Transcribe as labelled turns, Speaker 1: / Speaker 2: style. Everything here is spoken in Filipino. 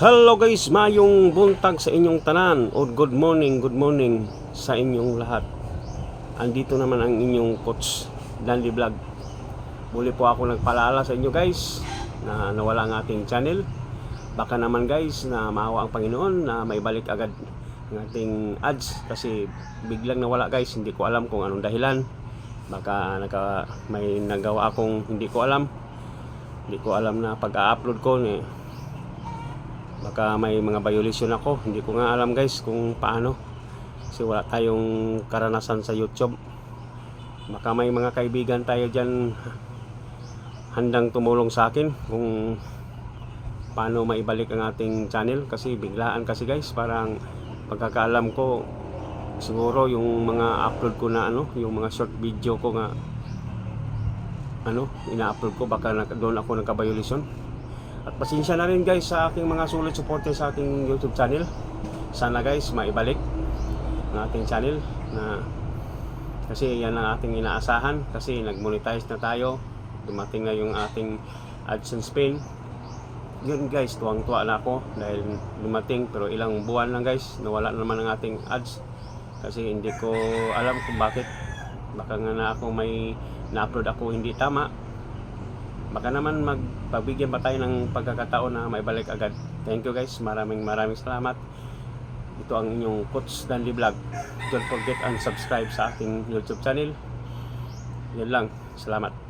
Speaker 1: Hello guys, mayong buntag sa inyong tanan o good morning sa inyong lahat. Andito naman ang inyong coach Dandy Vlog. Muli po ako nagpaalala sa inyo guys na nawala ang ating channel. Baka naman guys na maawa ang Panginoon na maibalik agad ang ating ads kasi biglang nawala guys. Hindi ko alam kung anong dahilan. Baka may nagawa akong hindi ko alam. Hindi ko alam na pag-upload ko baka may mga violation ako. Hindi ko nga alam guys kung paano kasi wala tayong karanasan sa YouTube. Baka may mga kaibigan tayo dyan handang tumulong sa akin kung paano maibalik ang ating channel kasi biglaan kasi guys. Parang pagkakaalam ko siguro yung mga upload ko na yung mga short video ko nga ina-upload ko baka doon ako nagka-violation. At pasensya na rin guys sa aking mga solid supporter sa ating YouTube channel. Sana guys maibalik ang ating channel kasi yan ang ating inaasahan kasi nag-monetize na tayo. Dumating na yung ating AdSense pin. Yun guys, tuwang-tuwa na ako dahil dumating, pero ilang buwan lang guys nawala naman ang ating ads kasi hindi ko alam kung bakit. Baka nga na ako may na-upload ako hindi tama. Baka naman magpabigyan pa tayo ng pagkakataon na maibalik agad. Thank you guys, maraming salamat. Ito ang inyong Coach Dandy Vlog. Don't forget and subscribe sa ating YouTube channel. Yan lang, salamat.